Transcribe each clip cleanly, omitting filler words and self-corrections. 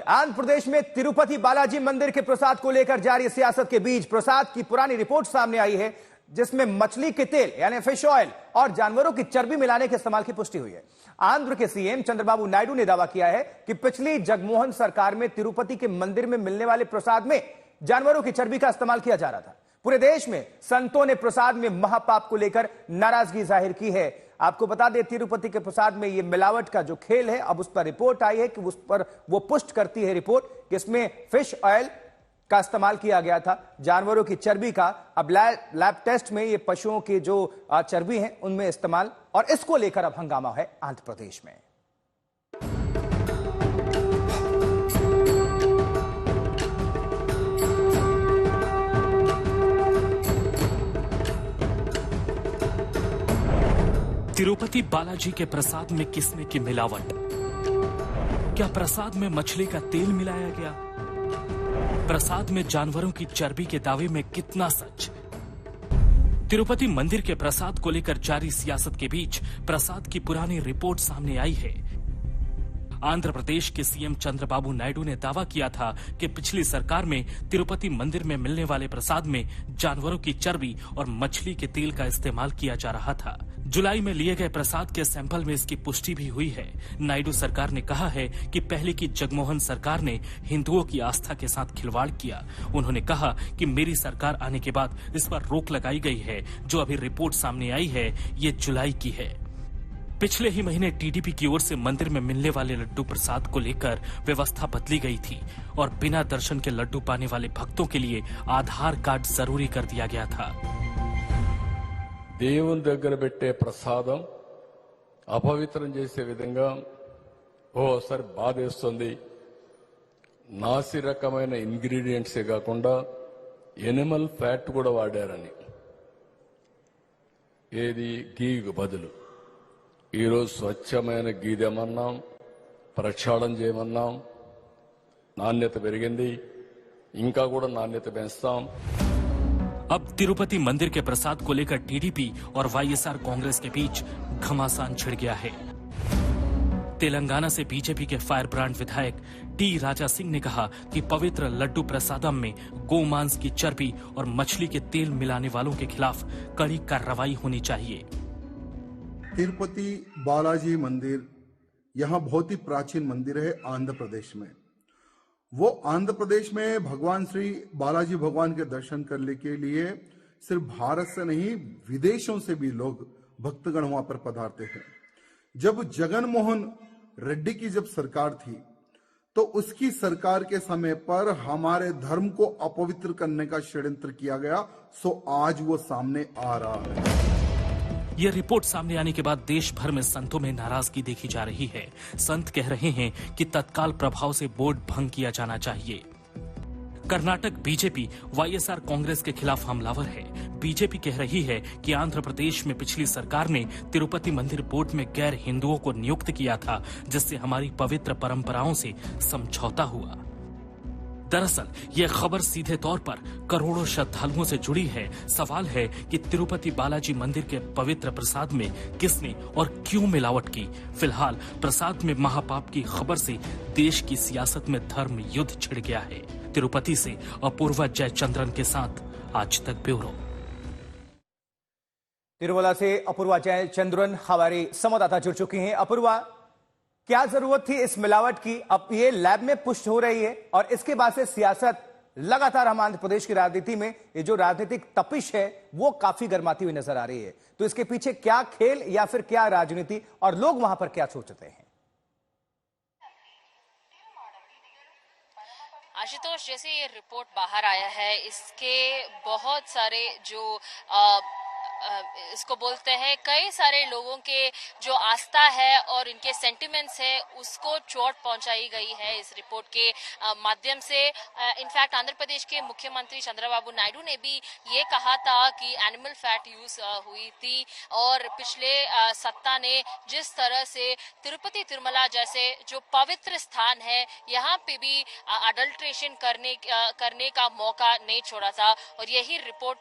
आंध्र प्रदेश में तिरुपति बालाजी मंदिर के प्रसाद को लेकर जारी सियासत के बीच प्रसाद की पुरानी रिपोर्ट सामने आई है, जिसमें मछली के तेल यानी फिश ऑयल और जानवरों की चर्बी मिलाने के इस्तेमाल की पुष्टि हुई है। आंध्र के सीएम चंद्रबाबू नायडू ने दावा किया है कि पिछली जगमोहन सरकार में तिरुपति के मंदिर में मिलने वाले प्रसाद में जानवरों की चर्बी का इस्तेमाल किया जा रहा था। पूरे देश में संतों ने प्रसाद में महापाप को लेकर नाराजगी जाहिर की है। आपको बता दें, तिरुपति के प्रसाद में यह मिलावट का जो खेल है, अब उस पर रिपोर्ट आई है कि उस पर वो पुष्ट करती है रिपोर्ट कि इसमें फिश ऑयल का इस्तेमाल किया गया था, जानवरों की चर्बी का। अब लैब टेस्ट में ये पशुओं की जो चर्बी है उनमें इस्तेमाल, और इसको लेकर अब हंगामा है आंध्र प्रदेश में। तिरुपति बालाजी के प्रसाद में किसने की मिलावट? क्या प्रसाद में मछली का तेल मिलाया गया? प्रसाद में जानवरों की चर्बी के दावे में कितना सच? तिरुपति मंदिर के प्रसाद को लेकर जारी सियासत के बीच प्रसाद की पुरानी रिपोर्ट सामने आई है। आंध्र प्रदेश के सीएम चंद्रबाबू नायडू ने दावा किया था कि पिछली सरकार में तिरुपति मंदिर में मिलने वाले प्रसाद में जानवरों की चर्बी और मछली के तेल का इस्तेमाल किया जा रहा था। जुलाई में लिए गए प्रसाद के सैंपल में इसकी पुष्टि भी हुई है। नायडू सरकार ने कहा है कि पहले की जगमोहन सरकार ने हिंदुओं की आस्था के साथ खिलवाड़ किया। उन्होंने कहा कि मेरी सरकार आने के बाद इस पर रोक लगाई गई है। जो अभी रिपोर्ट सामने आई है, ये जुलाई की है। पिछले ही महीने टीडीपी की ओर से मंदिर में मिलने वाले लड्डू प्रसाद को लेकर व्यवस्था बदली गई थी और बिना दर्शन के लड्डू पाने वाले भक्तों के लिए आधार कार्ड जरूरी कर दिया गया था। దేవుని దగ్గర పెట్టే ప్రసాదం అపవిత్రం చేసే విధంగా ఓసారి బాధేస్తుంది. నాసి రకమైన ఇంగ్రీడియంట్సే కాకుండా ఎనిమల్ ఫ్యాట్ కూడా వాడారని, ఏది గీకు బదులు. ఈరోజు స్వచ్ఛమైన గీ తెమన్నాం, ప్రక్షాళన చేయమన్నాం. నాణ్యత పెరిగింది, ఇంకా కూడా నాణ్యత పెంచుతాం. अब तिरुपति मंदिर के प्रसाद को लेकर टीडीपी और वाईएसआर कांग्रेस के बीच घमासान छिड़ गया है। तेलंगाना से बीजेपी के फायर ब्रांड विधायक टी राजा सिंह ने कहा कि पवित्र लड्डू प्रसादम में गोमांस की चर्बी और मछली के तेल मिलाने वालों के खिलाफ कड़ी कार्रवाई होनी चाहिए। तिरुपति बालाजी मंदिर यहाँ बहुत ही प्राचीन मंदिर है आंध्र प्रदेश में। वो आंध्र प्रदेश में भगवान श्री बालाजी भगवान के दर्शन करने के लिए सिर्फ भारत से नहीं, विदेशों से भी लोग भक्तगण वहां पर पधारते हैं। जब जगन मोहन रेड्डी की जब सरकार थी, तो उसकी सरकार के समय पर हमारे धर्म को अपवित्र करने का षड्यंत्र किया गया। सो आज वो सामने आ रहा है। यह रिपोर्ट सामने आने के बाद देश भर में संतों में नाराजगी देखी जा रही है। संत कह रहे हैं कि तत्काल प्रभाव से बोर्ड भंग किया जाना चाहिए। कर्नाटक बीजेपी वाईएसआर कांग्रेस के खिलाफ हमलावर है। बीजेपी कह रही है कि आंध्र प्रदेश में पिछली सरकार ने तिरुपति मंदिर बोर्ड में गैर हिंदुओं को नियुक्त किया था, जिससे हमारी पवित्र परंपराओं से समझौता हुआ। दरअसल यह खबर सीधे तौर पर करोड़ों श्रद्धालुओं से जुड़ी है। सवाल है कि तिरुपति बालाजी मंदिर के पवित्र प्रसाद में किसने और क्यों मिलावट की। फिलहाल प्रसाद में महापाप की खबर से देश की सियासत में धर्म युद्ध छिड़ गया है। तिरुपति से अपूर्वा जयचंद्रन के साथ आज तक ब्यूरो। तिरुवला से अपूर्वा जयचंद्रन हमारी संवाददाता जुड़ चुकी हैं। अपूर्वा, क्या जरूरत थी इस मिलावट की? अब ये लैब में पुष्ट हो रही है और इसके बाद से सियासत लगातार हम आंध्र प्रदेश की राजनीति में ये जो राजनीतिक तपिश है वो काफी गर्माती हुई नजर आ रही है। तो इसके पीछे क्या खेल या फिर क्या राजनीति, और लोग वहां पर क्या सोचते हैं? आशुतोष, जैसे ये रिपोर्ट बाहर आया है, इसके बहुत सारे जो इसको बोलते हैं कई सारे लोगों के जो आस्था है और इनके सेंटिमेंट्स है उसको चोट पहुंचाई गई है इस रिपोर्ट के माध्यम से। इनफैक्ट आंध्र प्रदेश के मुख्यमंत्री चंद्रबाबू नायडू ने भी ये कहा था कि एनिमल फैट यूज हुई थी, और पिछले सत्ता ने जिस तरह से तिरुपति तिरुमला जैसे जो पवित्र स्थान है यहाँ पे भी अडल्ट्रेशन करने का मौका नहीं छोड़ा था। और यही रिपोर्ट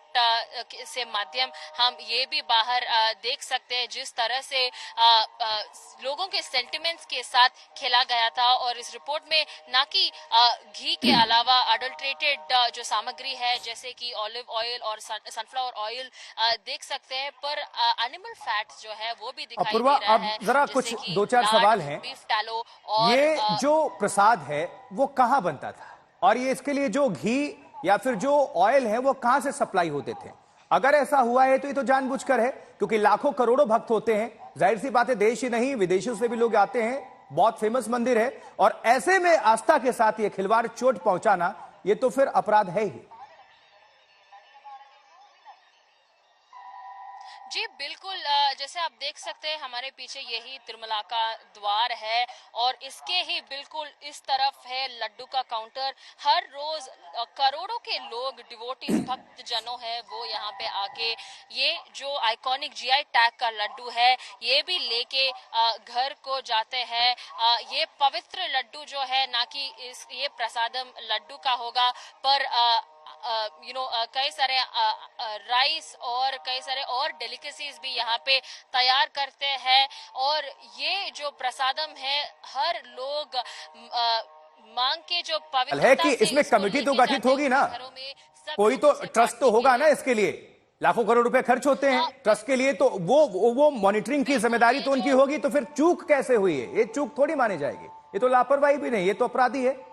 से माध्यम हम हम ये भी बाहर देख सकते हैं जिस तरह से लोगों के सेंटिमेंट्स के साथ खेला गया था। और इस रिपोर्ट में ना कि घी के अलावा अडल्ट्रेटेड जो सामग्री है जैसे कि ऑलिव ऑयल और सनफ्लावर ऑयल देख सकते हैं, पर एनिमल फैट जो है वो भी दिखाई दे रहा अब है। जरा कुछ दो चार सवाल हैं। बीफ टैलो और ये जो प्रसाद है वो कहां बनता था, और ये इसके लिए जो घी या फिर जो ऑयल है वो कहां से सप्लाई होते थे? अगर ऐसा हुआ है तो ये तो जानबूझकर है, क्योंकि लाखों करोड़ों भक्त होते हैं, जाहिर सी बात है देश ही नहीं विदेशों से भी लोग आते हैं, बहुत फेमस मंदिर है, और ऐसे में आस्था के साथ ये खिलवाड़, चोट पहुंचाना, ये तो फिर अपराध है ही। जी बिल्कुल, जैसे आप देख सकते हैं हमारे पीछे यही तिरुमला का द्वार है और इसके ही बिल्कुल इस तरफ है लड्डू का काउंटर। हर रोज करोड़ों के लोग डिवोटी भक्त जनों है वो यहाँ पे आके ये जो आइकॉनिक जीआई टैग का लड्डू है ये भी लेके घर को जाते हैं। ये पवित्र लड्डू जो है ना कि ये प्रसादम लड्डू का होगा, पर कई सारे राइस और कई सारे और डेलिकेसीज भी यहाँ पे तैयार करते हैं। और ये जो प्रसादम है हर लोग मांग के जो पवित्रता है कि इसमें कमेटी तो गठित होगी ना, कोई तो ट्रस्ट तो होगा ना, इसके लिए लाखों करोड़ रुपए खर्च होते हैं ट्रस्ट के लिए, तो वो मॉनिटरिंग की जिम्मेदारी तो उनकी होगी। तो फिर चूक कैसे हुई है? ये चूक थोड़ी मानी जाएगी, ये तो लापरवाही भी नहीं, ये तो अपराधी है।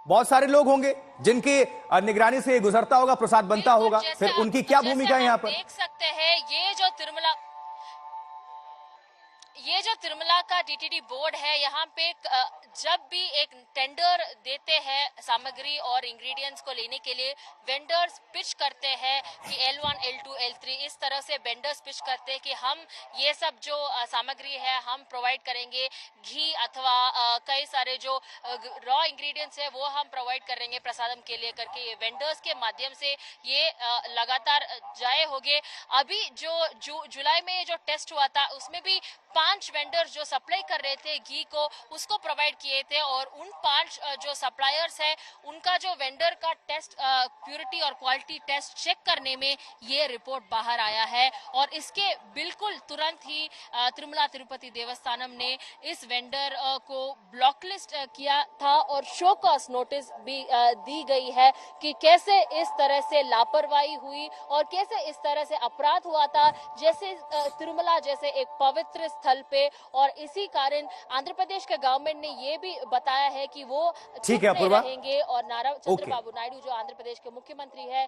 बहुत सारे लोग होंगे जिनकी निगरानी से गुजरता होगा, प्रसाद बनता होगा, फिर उनकी क्या भूमिका है यहाँ पर? देख सकते हैं ये जो तिरुमला का डीटीडी बोर्ड है, यहाँ पे जब भी एक टेंडर देते हैं सामग्री और इंग्रेडिएंट्स को लेने के लिए, वेंडर्स पिच करते हैं कि L1, L2, L3 इस तरह से वेंडर्स पिच करते हैं कि हम ये सब जो सामग्री है हम प्रोवाइड करेंगे, घी अथवा कई सारे जो रॉ इंग्रेडिएंट्स है वो हम प्रोवाइड करेंगे प्रसादम के लिए करके ये वेंडर्स के माध्यम से ये लगातार जाए होंगे। अभी जो जुलाई में जो टेस्ट हुआ था उसमें भी 5 वेंडर्स जो सप्लाई कर रहे थे घी को उसको प्रोवाइड किए थे, और उन 5 जो सप्लायर्स है उनका जो वेंडर का टेस्ट प्योरिटी और क्वालिटी टेस्ट चेक करने में ये रिपोर्ट बाहर आया है। और इसके बिल्कुल तुरंत ही तिरुमला तिरुपति देवस्थानम ने इस वेंडर को ब्लॉकलिस्ट किया था और शो कॉज नोटिस भी दी गई है कि कैसे इस तरह से लापरवाही हुई और कैसे इस तरह से अपराध हुआ था, जैसे तिरुमला जैसे एक पवित्र स्थल पे। और इसी कारण आंध्र प्रदेश के गवर्नमेंट ने ये भी बताया है कि वो ठीक है अपूर्वा रहेंगे, और नारा चंद्रबाबू नायडू जो आंध्र प्रदेश के मुख्यमंत्री है।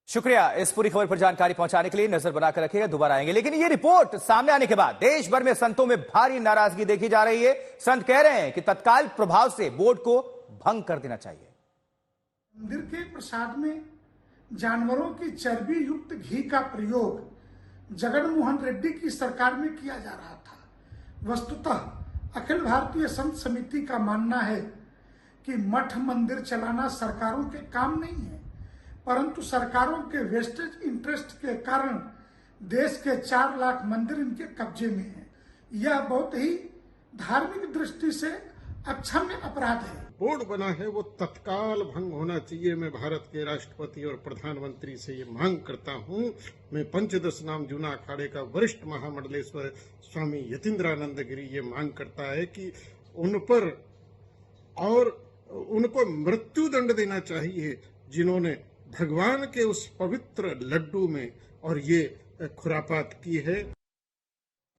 शुक्रिया इस पूरी खबर पर जानकारी पहुंचाने के लिए। नजर बनाकर रखिएगा, दोबारा आएंगे। लेकिन ये रिपोर्ट सामने आने के बाद देश भर में संतों में भारी नाराजगी देखी जा रही है। संत कह रहे हैं कि तत्काल प्रभाव से बोर्ड को भंग कर देना चाहिए। मंदिर के प्रसाद में जानवरों की चर्बी युक्त घी का प्रयोग जगन मोहन रेड्डी की सरकार में किया जा रहा था। वस्तुतः अखिल भारतीय संत समिति का मानना है कि मठ मंदिर चलाना सरकारों के काम नहीं है, परंतु सरकारों के वेस्टेज इंटरेस्ट के कारण देश के 4 लाख मंदिर इनके कब्जे में है। यह बहुत ही धार्मिक दृष्टि से अक्षम्य अपराध है। बोर्ड बना है वो तत्काल भंग होना चाहिए। मैं भारत के राष्ट्रपति और प्रधानमंत्री से ये मांग करता हूँ। मैं पंचदश नाम जूना अखाड़े का वरिष्ठ महामंडलेश्वर स्वामी यतीन्द्रानंद गिरी ये मांग करता है कि उन पर और उनको मृत्युदंड देना चाहिए जिन्होंने भगवान के उस पवित्र लड्डू में और ये खुरापात की है।